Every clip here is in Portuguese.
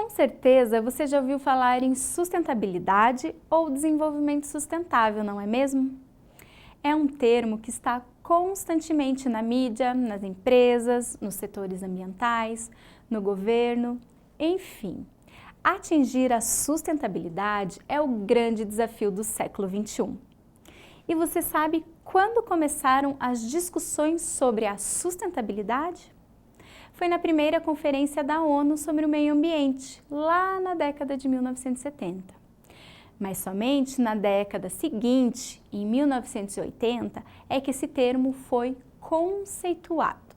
Com certeza você já ouviu falar em sustentabilidade ou desenvolvimento sustentável, não é mesmo? É um termo que está constantemente na mídia, nas empresas, nos setores ambientais, no governo, enfim. Atingir a sustentabilidade é o grande desafio do século XXI. E você sabe quando começaram as discussões sobre a sustentabilidade? Foi na primeira conferência da ONU sobre o meio ambiente, lá na década de 1970. Mas somente na década seguinte, em 1980, é que esse termo foi conceituado.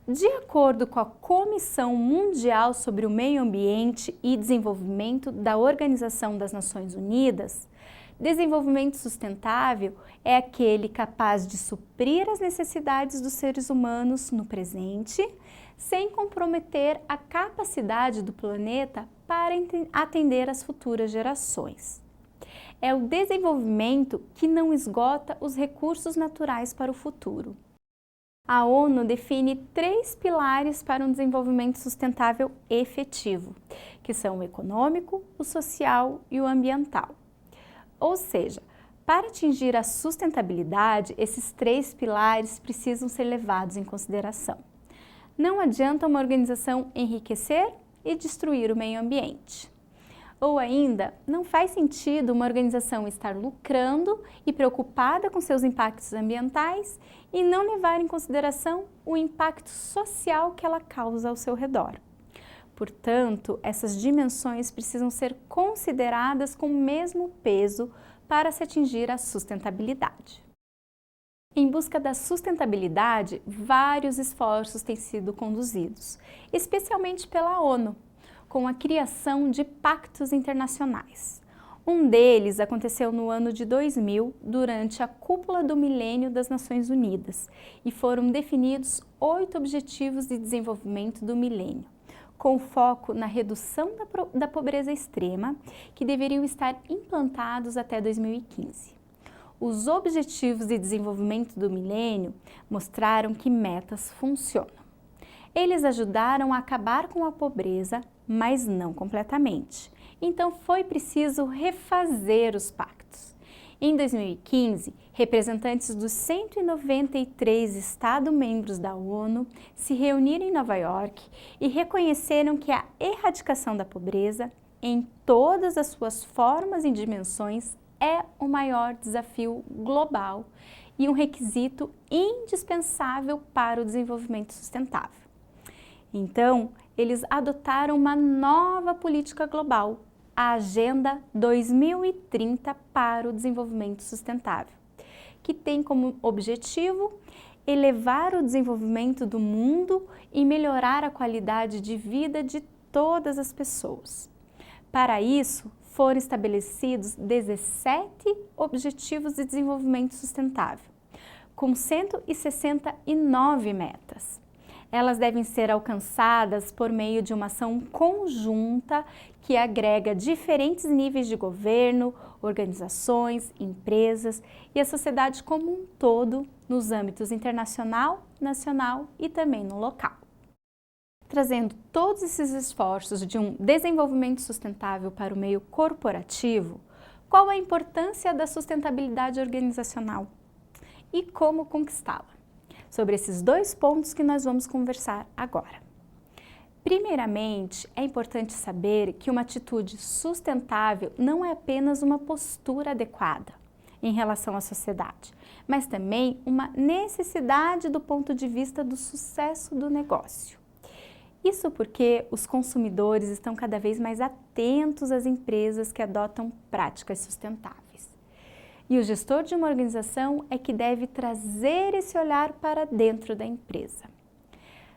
De acordo com a Comissão Mundial sobre o Meio Ambiente e Desenvolvimento da Organização das Nações Unidas, desenvolvimento sustentável é aquele capaz de suprir as necessidades dos seres humanos no presente, sem comprometer a capacidade do planeta para atender às futuras gerações. É o desenvolvimento que não esgota os recursos naturais para o futuro. A ONU define 3 pilares para um desenvolvimento sustentável efetivo, que são o econômico, o social e o ambiental. Ou seja, para atingir a sustentabilidade, esses 3 pilares precisam ser levados em consideração. Não adianta uma organização enriquecer e destruir o meio ambiente. Ou ainda, não faz sentido uma organização estar lucrando e preocupada com seus impactos ambientais e não levar em consideração o impacto social que ela causa ao seu redor. Portanto, essas dimensões precisam ser consideradas com o mesmo peso para se atingir a sustentabilidade. Em busca da sustentabilidade, vários esforços têm sido conduzidos, especialmente pela ONU, com a criação de pactos internacionais. Um deles aconteceu no ano de 2000, durante a Cúpula do Milênio das Nações Unidas, e foram definidos 8 Objetivos de Desenvolvimento do Milênio, com foco na redução da pobreza extrema, que deveriam estar implantados até 2015. Os Objetivos de Desenvolvimento do Milênio mostraram que metas funcionam. Eles ajudaram a acabar com a pobreza, mas não completamente. Então foi preciso refazer os pactos. Em 2015, representantes dos 193 Estados-membros da ONU se reuniram em Nova York e reconheceram que a erradicação da pobreza, em todas as suas formas e dimensões, é o maior desafio global e um requisito indispensável para o desenvolvimento sustentável. Então, eles adotaram uma nova política global, a Agenda 2030 para o Desenvolvimento Sustentável, que tem como objetivo elevar o desenvolvimento do mundo e melhorar a qualidade de vida de todas as pessoas. Para isso, foram estabelecidos 17 Objetivos de Desenvolvimento Sustentável, com 169 metas. Elas devem ser alcançadas por meio de uma ação conjunta que agrega diferentes níveis de governo, organizações, empresas e a sociedade como um todo nos âmbitos internacional, nacional e também no local. Trazendo todos esses esforços de um desenvolvimento sustentável para o meio corporativo, qual a importância da sustentabilidade organizacional e como conquistá-la? Sobre esses 2 pontos que nós vamos conversar agora. Primeiramente, é importante saber que uma atitude sustentável não é apenas uma postura adequada em relação à sociedade, mas também uma necessidade do ponto de vista do sucesso do negócio. Isso porque os consumidores estão cada vez mais atentos às empresas que adotam práticas sustentáveis. E o gestor de uma organização é que deve trazer esse olhar para dentro da empresa.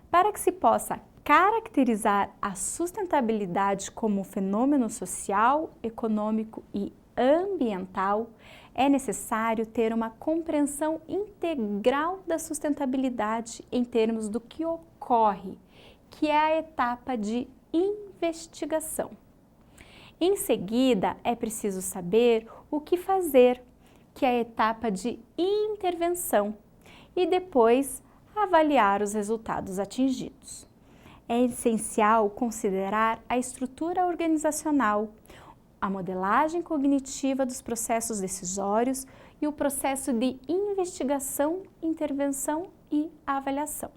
Para que se possa caracterizar a sustentabilidade como um fenômeno social, econômico e ambiental, é necessário ter uma compreensão integral da sustentabilidade em termos do que ocorre, que é a etapa de investigação. Em seguida, é preciso saber o que fazer, que é a etapa de intervenção, e depois avaliar os resultados atingidos. é essencial considerar a estrutura organizacional, a modelagem cognitiva dos processos decisórios e o processo de investigação, intervenção e avaliação.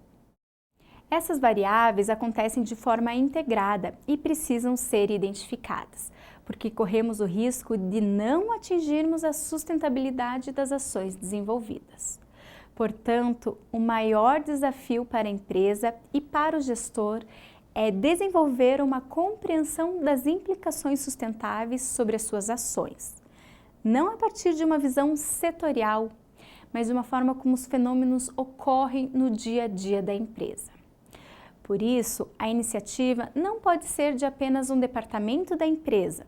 Essas variáveis acontecem de forma integrada e precisam ser identificadas, porque corremos o risco de não atingirmos a sustentabilidade das ações desenvolvidas. Portanto, o maior desafio para a empresa e para o gestor é desenvolver uma compreensão das implicações sustentáveis sobre as suas ações. Não a partir de uma visão setorial, mas de uma forma como os fenômenos ocorrem no dia a dia da empresa. Por isso, a iniciativa não pode ser de apenas um departamento da empresa,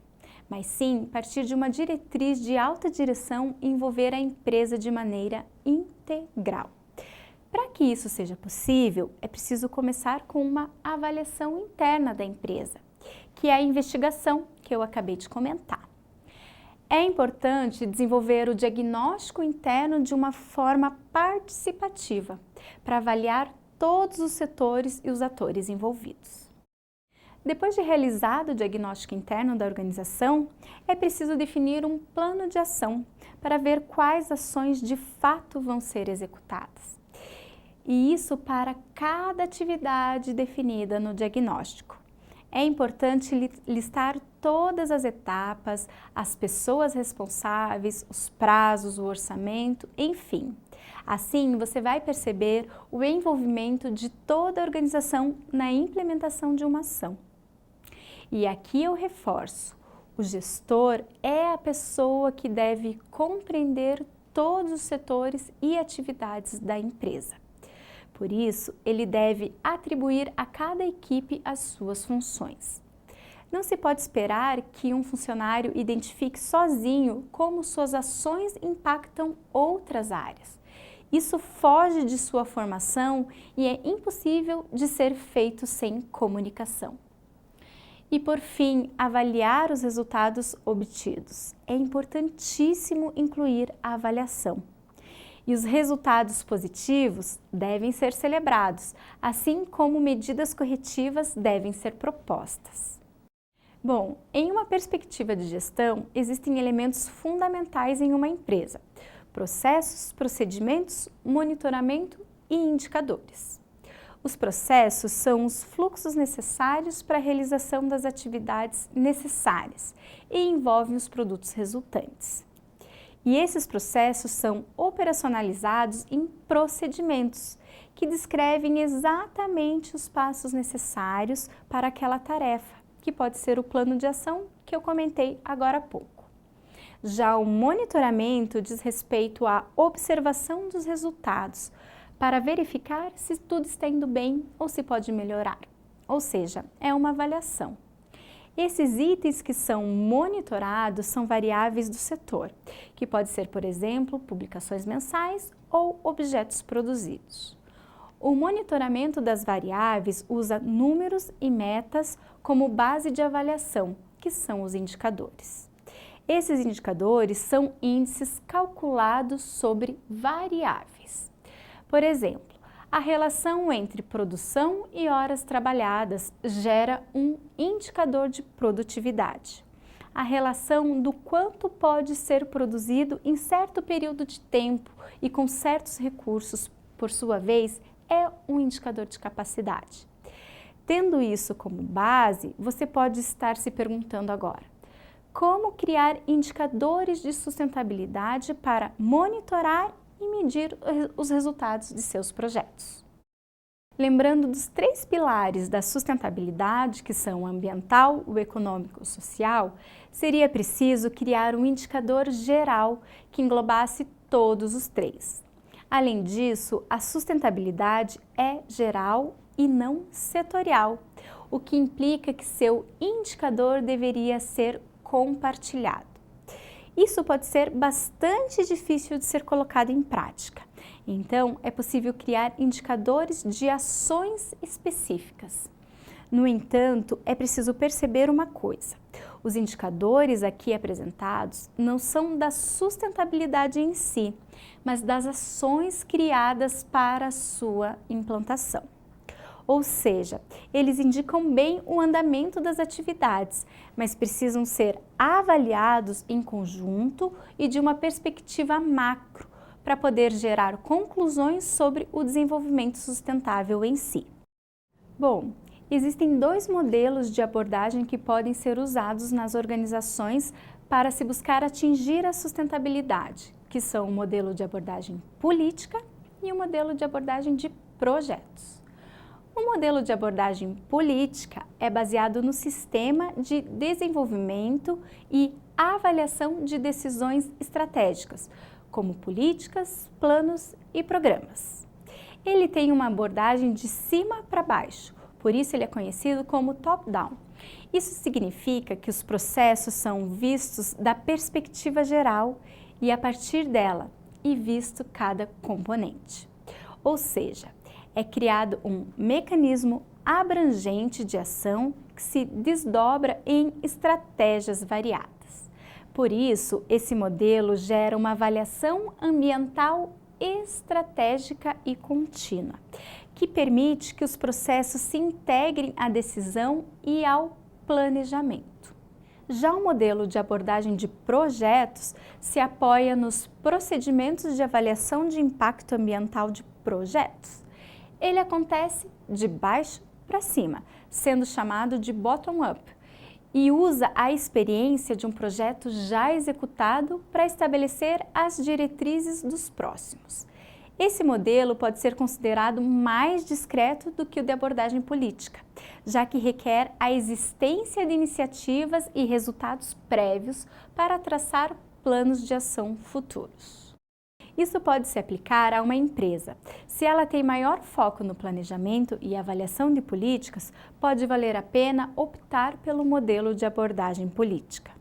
mas sim partir de uma diretriz de alta direção e envolver a empresa de maneira integral. Para que isso seja possível, é preciso começar com uma avaliação interna da empresa, que é a investigação que eu acabei de comentar. É importante desenvolver o diagnóstico interno de uma forma participativa, para avaliar todos os setores e os atores envolvidos. Depois de realizado o diagnóstico interno da organização, é preciso definir um plano de ação para ver quais ações de fato vão ser executadas. E isso para cada atividade definida no diagnóstico. É importante listar todas as etapas, as pessoas responsáveis, os prazos, o orçamento, enfim. Assim, você vai perceber o envolvimento de toda a organização na implementação de uma ação. E aqui eu reforço, o gestor é a pessoa que deve compreender todos os setores e atividades da empresa. Por isso, ele deve atribuir a cada equipe as suas funções. Não se pode esperar que um funcionário identifique sozinho como suas ações impactam outras áreas. Isso foge de sua formação e é impossível de ser feito sem comunicação. E por fim, avaliar os resultados obtidos. É importantíssimo incluir a avaliação. E os resultados positivos devem ser celebrados, assim como medidas corretivas devem ser propostas. Bom, em uma perspectiva de gestão, existem elementos fundamentais em uma empresa: processos, procedimentos, monitoramento e indicadores. Os processos são os fluxos necessários para a realização das atividades necessárias e envolvem os produtos resultantes. E esses processos são operacionalizados em procedimentos, que descrevem exatamente os passos necessários para aquela tarefa, que pode ser o plano de ação que eu comentei agora há pouco. Já o monitoramento diz respeito à observação dos resultados, para verificar se tudo está indo bem ou se pode melhorar, ou seja, é uma avaliação. Esses itens que são monitorados são variáveis do setor, que pode ser, por exemplo, publicações mensais ou objetos produzidos. O monitoramento das variáveis usa números e metas como base de avaliação, que são os indicadores. Esses indicadores são índices calculados sobre variáveis. Por exemplo, a relação entre produção e horas trabalhadas gera um indicador de produtividade. A relação do quanto pode ser produzido em certo período de tempo e com certos recursos, por sua vez, é um indicador de capacidade. Tendo isso como base, você pode estar se perguntando agora: como criar indicadores de sustentabilidade para monitorar e medir os resultados de seus projetos? Lembrando dos 3 pilares da sustentabilidade, que são o ambiental, o econômico e o social, seria preciso criar um indicador geral que englobasse todos os 3. Além disso, a sustentabilidade é geral e não setorial, o que implica que seu indicador deveria ser compartilhado. Isso pode ser bastante difícil de ser colocado em prática. Então, é possível criar indicadores de ações específicas. No entanto, é preciso perceber uma coisa: os indicadores aqui apresentados não são da sustentabilidade em si, mas das ações criadas para a sua implantação. Ou seja, eles indicam bem o andamento das atividades, mas precisam ser avaliados em conjunto e de uma perspectiva macro, para poder gerar conclusões sobre o desenvolvimento sustentável em si. Bom, existem dois modelos de abordagem que podem ser usados nas organizações para se buscar atingir a sustentabilidade, que são o modelo de abordagem política e o modelo de abordagem de projetos. O modelo de abordagem política é baseado no sistema de desenvolvimento e avaliação de decisões estratégicas, como políticas, planos e programas. Ele tem uma abordagem de cima para baixo, por isso ele é conhecido como top-down. Isso significa que os processos são vistos da perspectiva geral e a partir dela, e visto cada componente. Ou seja, é criado um mecanismo abrangente de ação que se desdobra em estratégias variadas. Por isso, esse modelo gera uma avaliação ambiental estratégica e contínua, que permite que os processos se integrem à decisão e ao planejamento. Já o modelo de abordagem de projetos se apoia nos procedimentos de avaliação de impacto ambiental de projetos. Ele acontece de baixo para cima, sendo chamado de bottom-up, e usa a experiência de um projeto já executado para estabelecer as diretrizes dos próximos. Esse modelo pode ser considerado mais discreto do que o de abordagem política, já que requer a existência de iniciativas e resultados prévios para traçar planos de ação futuros. Isso pode se aplicar a uma empresa. Se ela tem maior foco no planejamento e avaliação de políticas, pode valer a pena optar pelo modelo de abordagem política.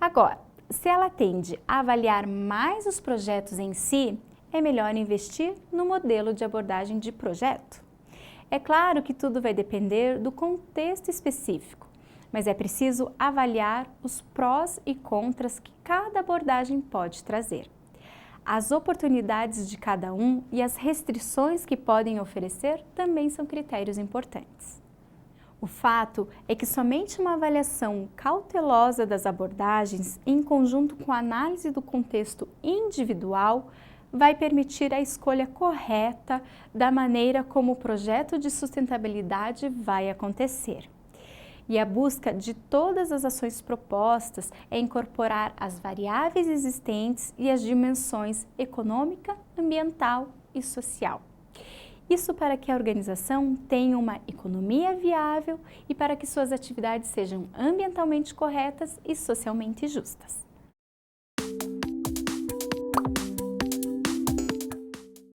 Agora, se ela tende a avaliar mais os projetos em si, é melhor investir no modelo de abordagem de projeto. É claro que tudo vai depender do contexto específico, mas é preciso avaliar os prós e contras que cada abordagem pode trazer. As oportunidades de cada um e as restrições que podem oferecer também são critérios importantes. O fato é que somente uma avaliação cautelosa das abordagens, em conjunto com a análise do contexto individual, vai permitir a escolha correta da maneira como o projeto de sustentabilidade vai acontecer. E a busca de todas as ações propostas é incorporar as variáveis existentes e as dimensões econômica, ambiental e social. Isso para que a organização tenha uma economia viável e para que suas atividades sejam ambientalmente corretas e socialmente justas.